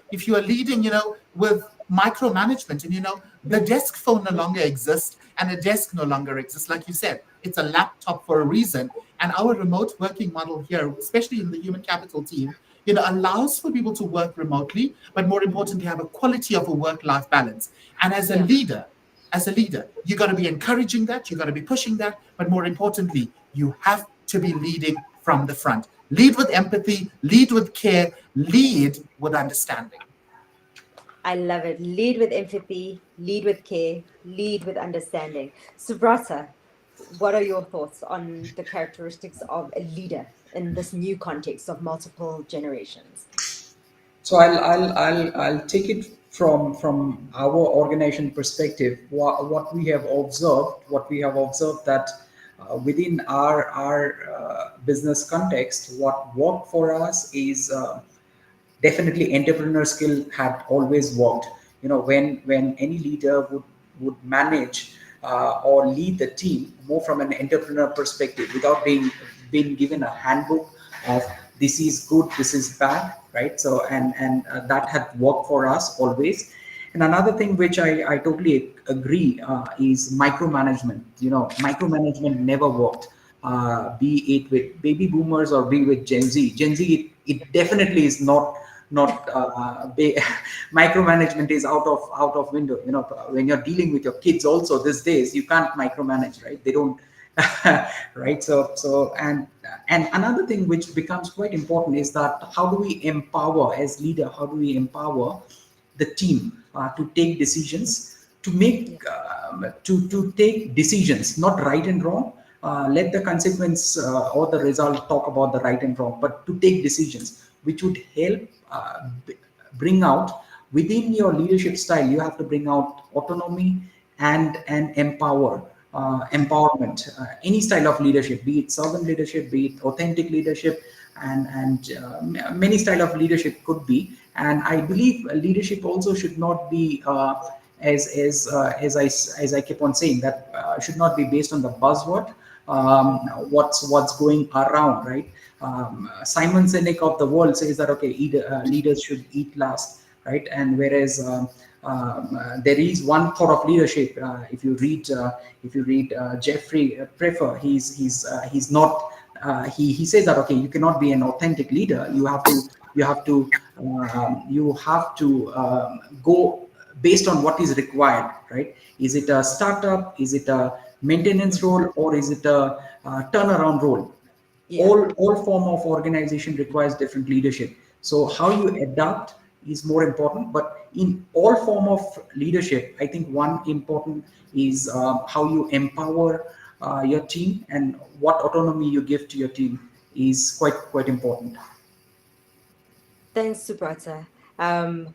with micromanagement, and the desk phone no longer exists and a desk no longer exists, like you said, it's a laptop for a reason. And our remote working model here, especially in the human capital team, allows for people to work remotely, but more importantly, have a quality of a work-life balance. And as a leader, you got to be encouraging that, you got to be pushing that, but more importantly, you have to be leading from the front. Lead with empathy, lead with care, lead with understanding. I love it. Lead with empathy, lead with care, lead with understanding. Subrata, what are your thoughts on the characteristics of a leader in this new context of multiple generations? So I'll take it from our organization perspective. What we have observed, that within our business context, what worked for us is definitely entrepreneur skill had always worked. When any leader would manage or lead the team more from an entrepreneur perspective without being given a handbook of this is good, this is bad, right? So and that had worked for us always. And another thing which I totally agree is micromanagement. Micromanagement never worked. Be it with baby boomers or be with Gen Z. Gen Z, it definitely is not micromanagement is out of window. When you're dealing with your kids also these days, you can't micromanage, right? They don't. Right. So and another thing which becomes quite important is that how do we empower as leader, how do we empower the team to take decisions, to Yeah. make to take decisions, not right and wrong. Let the consequence or the result talk about the right and wrong, but to take decisions which would help bring out within your leadership style. You have to bring out autonomy and empowerment. Any style of leadership, be it servant leadership, be it authentic leadership, and many style of leadership could be. And I believe leadership also should not be as I keep on saying that should not be based on the buzzword. What's going around, right? Simon Sinek of the world says that okay, leaders should eat last, right? And whereas there is one thought of leadership. If you read Jeffrey Prefer, he's not. He says that okay, you cannot be an authentic leader. You have to go based on what is required, right? Is it a startup? Is it a maintenance role, or is it a turnaround role? Yeah. All form of organization requires different leadership. So how you adapt is more important, but in all form of leadership, I think one important is how you empower your team, and what autonomy you give to your team is quite important. Thanks, Subrata.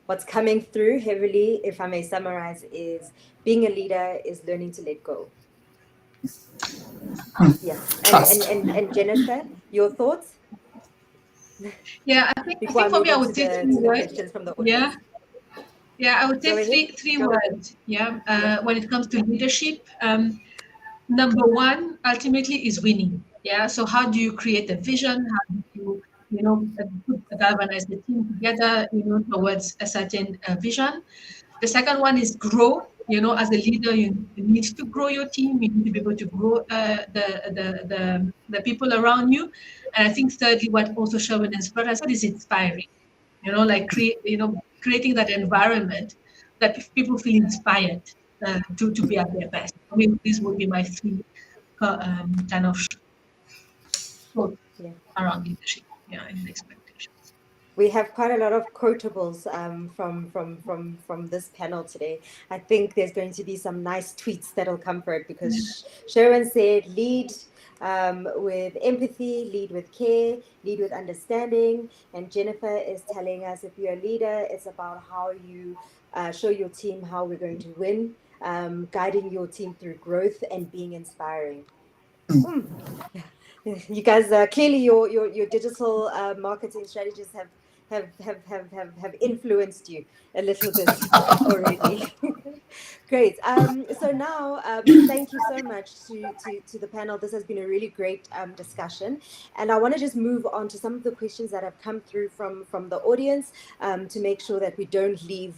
What's coming through heavily, if I may summarize, is being a leader is learning to let go. Yeah. Trust. And Jennifer, your thoughts Yeah, I before I think for move me, I on would say three to the words. questions from the Yeah, audience? yeah, I would Go say ahead. three words. Yeah, Yeah. when it comes to leadership, number one ultimately is winning. Yeah, so how do you create a vision? How do you galvanize the team together, towards a certain vision? The second one is grow. As a leader, you need to grow your team. You need to be able to grow the people around you. And I think thirdly, what also Sherwin and Sprat said is inspiring. Like creating that environment that people feel inspired to be at their best. I mean, these would be my three kind of thoughts Yeah. around leadership, and expectations. We have quite a lot of quotables from this panel today. I think there's going to be some nice tweets that'll come for it because Sharon said, lead with empathy, lead with care, lead with understanding. And Jennifer is telling us if you're a leader, it's about how you show your team how we're going to win, guiding your team through growth and being inspiring. Mm. You guys, clearly your digital marketing strategies have influenced you a little bit already. Great. So now, thank you so much to the panel. This has been a really great discussion, and I want to just move on to some of the questions that have come through from the audience to make sure that we don't leave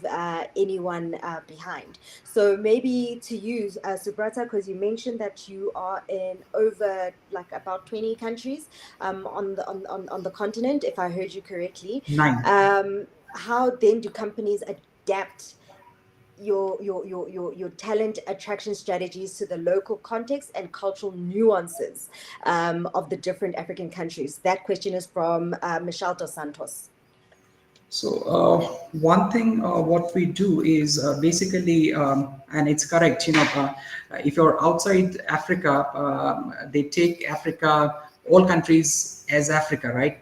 anyone behind. So maybe to you, Subrata, because you mentioned that you are in over like about 20 countries on the continent, if I heard you correctly. Nine. How then do companies adapt your talent attraction strategies to the local context and cultural nuances of the different African countries? That question is from Michelle Dos Santos. So one thing what we do is basically, and it's correct, if you're outside Africa, they take Africa, all countries as Africa, right?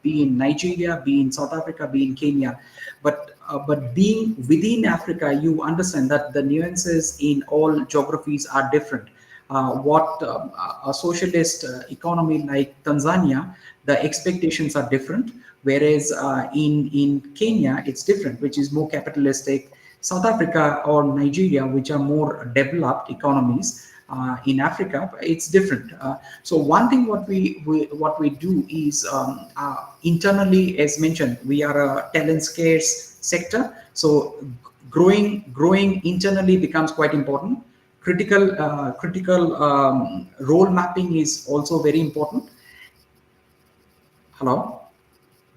Be in Nigeria, be in South Africa, be in Kenya, but being within Africa, you understand that the nuances in all geographies are different. What a socialist economy like Tanzania, the expectations are different, whereas in Kenya it's different, which is more capitalistic. South Africa or Nigeria, which are more developed economies in Africa, it's different. So one thing what we do is internally, as mentioned, we are a talent scarce sector, so growing internally becomes quite important. Critical role mapping is also very important. Hello.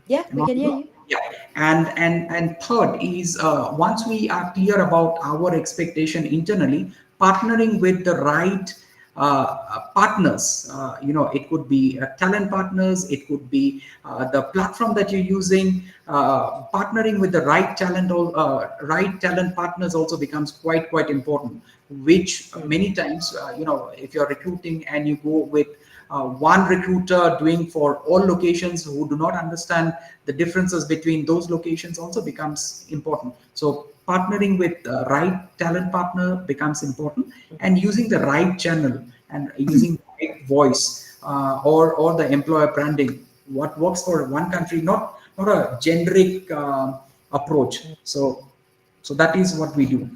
Yeah, Am we I can hear audible? you. Yeah. And third is once we are clear about our expectation internally, partnering with the right partners. It could be talent partners, it could be the platform that you're using. Partnering with the right talent or right talent partners also becomes quite important. Which many times, if you're recruiting and you go with one recruiter doing for all locations who do not understand the differences between those locations also becomes important. So partnering with the right talent partner becomes important, and using the right channel and using the right voice or the employer branding, what works for one country, not a generic approach. So that is what we do.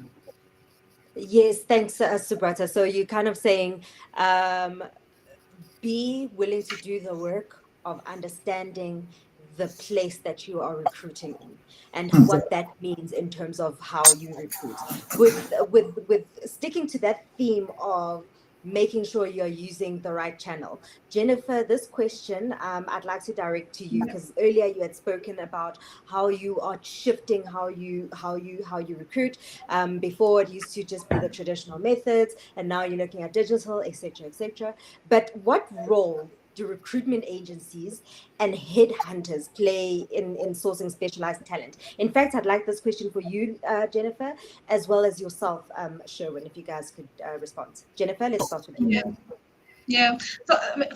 Yes, thanks, Subrata. So you're kind of saying, um, be willing to do the work of understanding the place that you are recruiting in and what that means in terms of how you recruit. With sticking to that theme of making sure you're using the right channel. Jennifer, this question I'd like to direct to you because earlier you had spoken about how you are shifting how you recruit. Before it used to just be the traditional methods, and now you're looking at digital, etc., etc. But what role do recruitment agencies and headhunters play in sourcing specialized talent? In fact, I'd like this question for you, Jennifer, as well as yourself, Sherwin, if you guys could respond. Jennifer, let's start with you. Yeah. Yeah.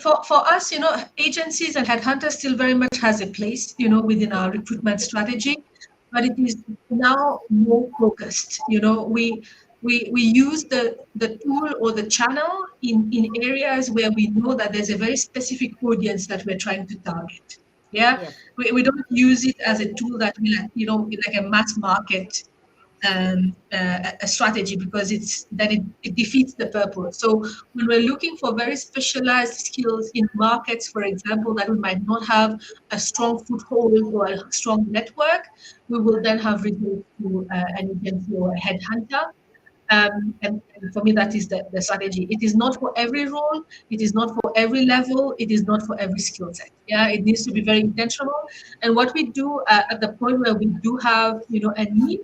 So for us, agencies and headhunters still very much has a place, within our recruitment strategy, but it is now more focused. We use the tool or the channel in areas where we know that there's a very specific audience that we're trying to target. Yeah. Yeah. We don't use it as a tool that we like a mass market a strategy, because it defeats the purpose. So when we're looking for very specialized skills in markets, for example, that we might not have a strong foothold or a strong network, we will then have recourse to an agency or a headhunter. And for me, that is the strategy. It is not for every role. It is not for every level. It is not for every skill set. Yeah, it needs to be very intentional. And what we do at the point where we do have, a need,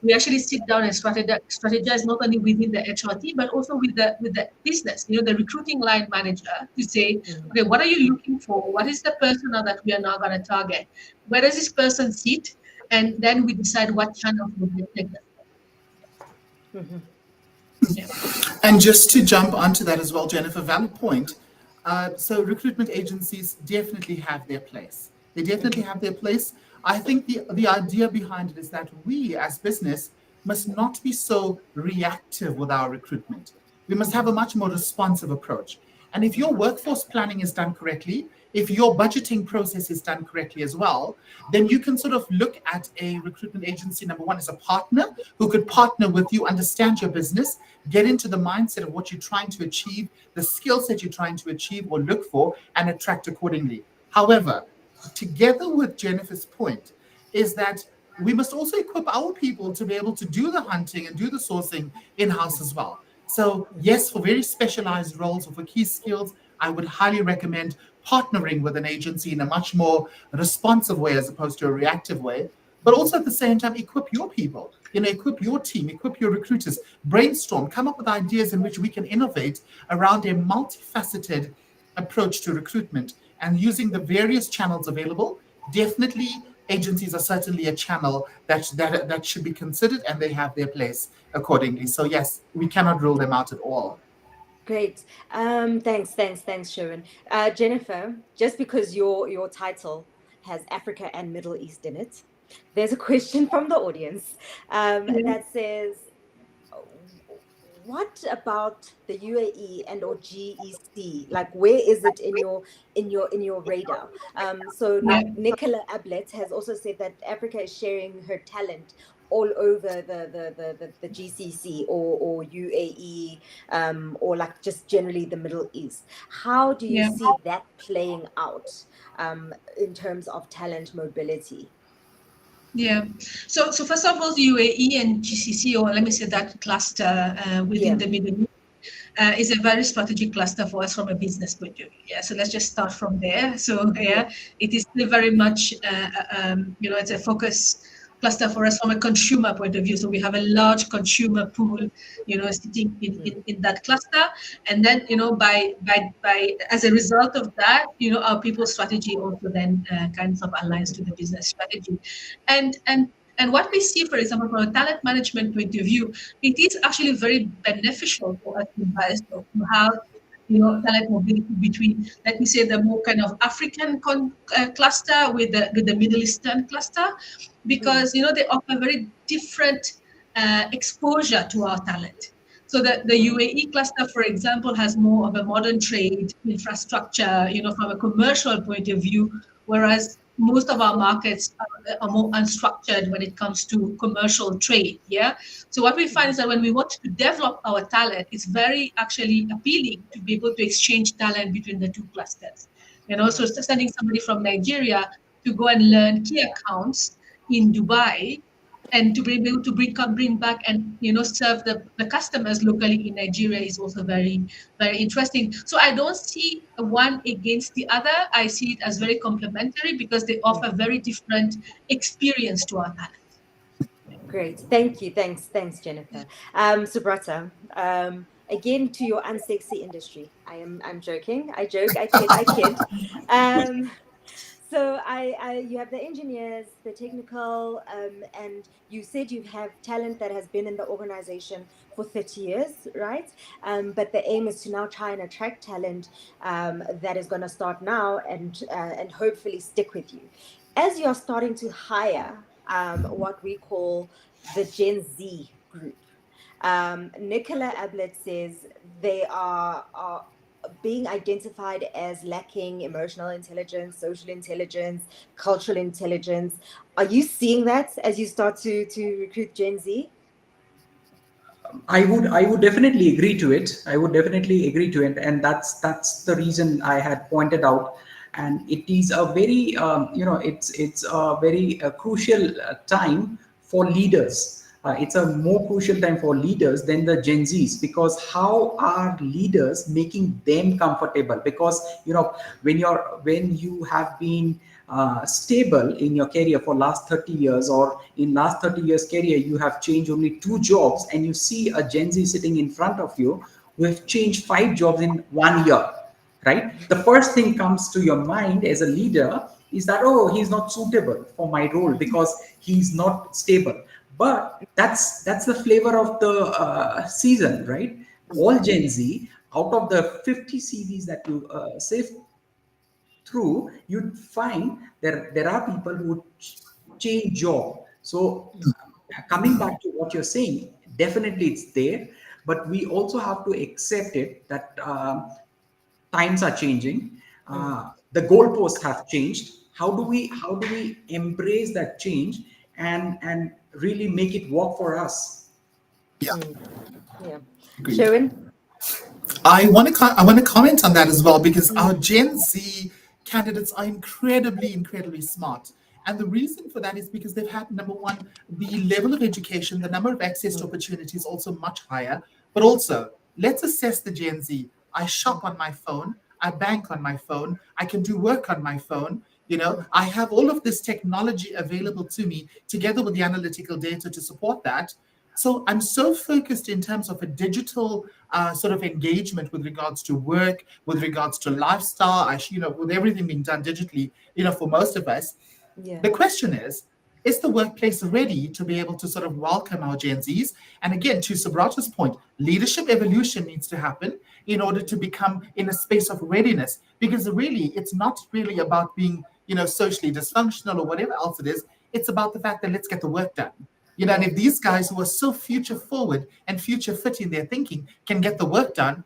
we actually sit down and strategize not only within the HRT, but also with the business, the recruiting line manager, to say, okay, what are you looking for? What is the persona that we are now going to target? Where does this person sit? And then we decide what channel we will take them. Yeah. And just to jump onto that as well, Jennifer, valid point. So recruitment agencies definitely have their place. They definitely have their place. I think the idea behind it is that we as business must not be so reactive with our recruitment. We must have a much more responsive approach. And if your workforce planning is done correctly, if your budgeting process is done correctly as well, then you can sort of look at a recruitment agency, number one, as a partner who could partner with you, understand your business, get into the mindset of what you're trying to achieve, the skill set you're trying to achieve or look for, and attract accordingly. However, together with Jennifer's point, is that we must also equip our people to be able to do the hunting and do the sourcing in-house as well. So yes, for very specialized roles or for key skills, I would highly recommend partnering with an agency in a much more responsive way as opposed to a reactive way. but also at the same time equip your people, equip your team, equip your recruiters, brainstorm, come up with ideas in which we can innovate around a multifaceted approach to recruitment and using the various channels available. Definitely agencies are certainly a channel that should be considered, and they have their place accordingly. So yes, we cannot rule them out at all. Great. Thanks, Sharon. Jennifer, just because your title has Africa and Middle East in it, there's a question from the audience Yeah, that says, what about the UAE and or GEC? Like, where is it in your radar? So yeah, Nicola Ablett has also said that Africa is sharing her talent all over the GCC or UAE, or like just generally the Middle East. How do you yeah. see that playing out in terms of talent mobility? Yeah. So first of all, the UAE and GCC, or let me say that cluster within Yeah. the Middle East, is a very strategic cluster for us from a business point of view. Yeah. So let's just start from there. So Yeah. yeah, it is still very much, it's a focus cluster for us from a consumer point of view. So we have a large consumer pool, sitting Mm. in that cluster. And then, by as a result of that, our people strategy also then kind of aligns to the business strategy. And what we see, for example, from a talent management point of view, it is actually very beneficial for us to have talent mobility between, let me say, the more kind of African cluster with the Middle Eastern cluster, Mm. because they offer very different exposure to our talent. So the Mm. UAE cluster, for example, has more of a modern trade infrastructure, from a commercial point of view, whereas most of our markets are more unstructured when it comes to commercial trade. Yeah. So what we find is that when we want to develop our talent, it's very actually appealing to be able to exchange talent between the two clusters. Yeah. So sending somebody from Nigeria to go and learn key accounts in Dubai, and to be able to bring back and serve the customers locally in Nigeria is also very, very interesting. So I don't see one against the other. I see it as very complementary because they Mm. offer very different experience to our talent. Great. Thank you. Thanks, Jennifer. Subrata, again to your unsexy industry. I'm joking. I joke, I kid. Um, so you have the engineers, the technical, and you said you have talent that has been in the organization for 30 years, right? But the aim is to now try and attract talent that is going to start now and hopefully stick with you. As you're starting to hire what we call the Gen Z group, Nicola Ablett says they are being identified as lacking emotional intelligence, social intelligence, cultural intelligence. Are you seeing that as you start to recruit Gen Z? I would definitely agree to it. I would definitely agree to it, and that's the reason I had pointed out. And it is a very it's a very crucial time for leaders. It's a more crucial time for leaders than the Gen Zs, because how are leaders making them comfortable? Because when you have been stable in your career for last 30 years, or in last 30 years career you have changed only two jobs, and you see a Gen Z sitting in front of you who have changed five jobs in 1 year, right? The first thing comes to your mind as a leader is that, oh, he's not suitable for my role because he's not stable. But that's the flavor of the season, right? All Gen Z, out of the 50 CVs that you sift through, you'd find there are people who change job. So coming back to what you're saying, definitely it's there, but we also have to accept it that times are changing. Mm, The goalposts have changed. How do we embrace that change and really make it work for us? Yeah, mm, yeah. agreed. Sherwin? I want to comment on that as well, because our Mm, Gen Z candidates are incredibly smart. And the reason for that is because they've had, number one, the level of education, the number of access to mm, opportunities also much higher. But also, let's assess the Gen Z. I shop mm, on my phone, I bank on my phone, I can do work on my phone. I have all of this technology available to me together with the analytical data to support that. So I'm so focused in terms of a digital sort of engagement with regards to work, with regards to lifestyle, with everything being done digitally, for most of us. Yeah. The question is the workplace ready to be able to sort of welcome our Gen Zs? And again, to Subrata's point, leadership evolution needs to happen in order to become in a space of readiness. Because really, it's not really about being, socially dysfunctional or whatever else it is. It's about the fact that let's get the work done. And Yeah. if these guys who are so future forward and future fit in their thinking can get the work done,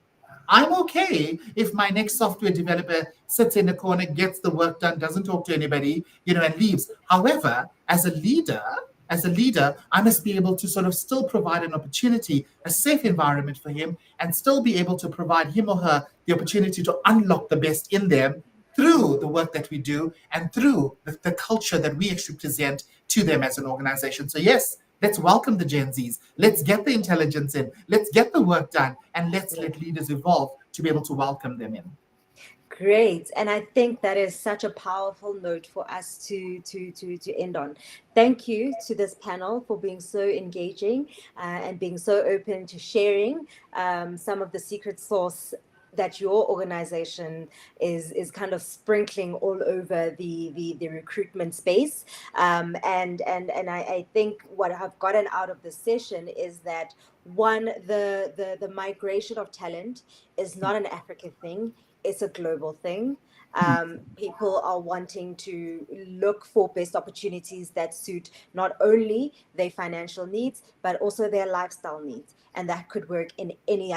I'm okay if my next software developer sits in a corner, gets the work done, doesn't talk to anybody, and leaves. However, as a leader, I must be able to sort of still provide an opportunity, a safe environment for him, and still be able to provide him or her the opportunity to unlock the best in them through the work that we do and through the culture that we actually present to them as an organization. So yes, let's welcome the Gen Zs. Let's get the intelligence in. Let's get the work done, and let's Yeah. let leaders evolve to be able to welcome them in. Great. And I think that is such a powerful note for us to end on. Thank you to this panel for being so engaging and being so open to sharing some of the secret sauce that your organization is kind of sprinkling all over the recruitment space. And I think what I've gotten out of this session is that one, the migration of talent is not an African thing, it's a global thing. People are wanting to look for best opportunities that suit not only their financial needs but also their lifestyle needs, and that could work in any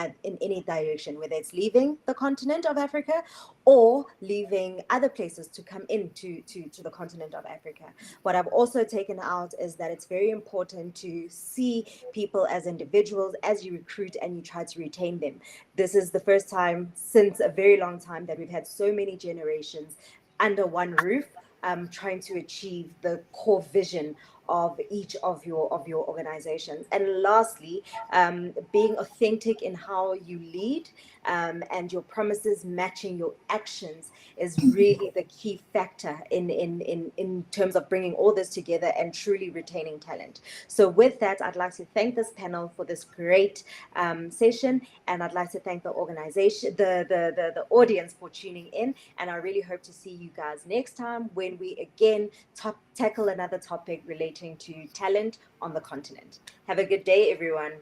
direction, whether it's leaving the continent of Africa or leaving other places to come into to the continent of Africa. What I've also taken out is that it's very important to see people as individuals as you recruit and you try to retain them. This is the first time since a very long time that we've had so many generations under one roof, trying to achieve the core vision of each of your organizations. And lastly, being authentic in how you lead, and your promises matching your actions is really the key factor in terms of bringing all this together and truly retaining talent. So with that, I'd like to thank this panel for this great session, and I'd like to thank the organization, the audience for tuning in. And I really hope to see you guys next time when we again tackle another topic relating to talent on the continent. Have a good day, everyone.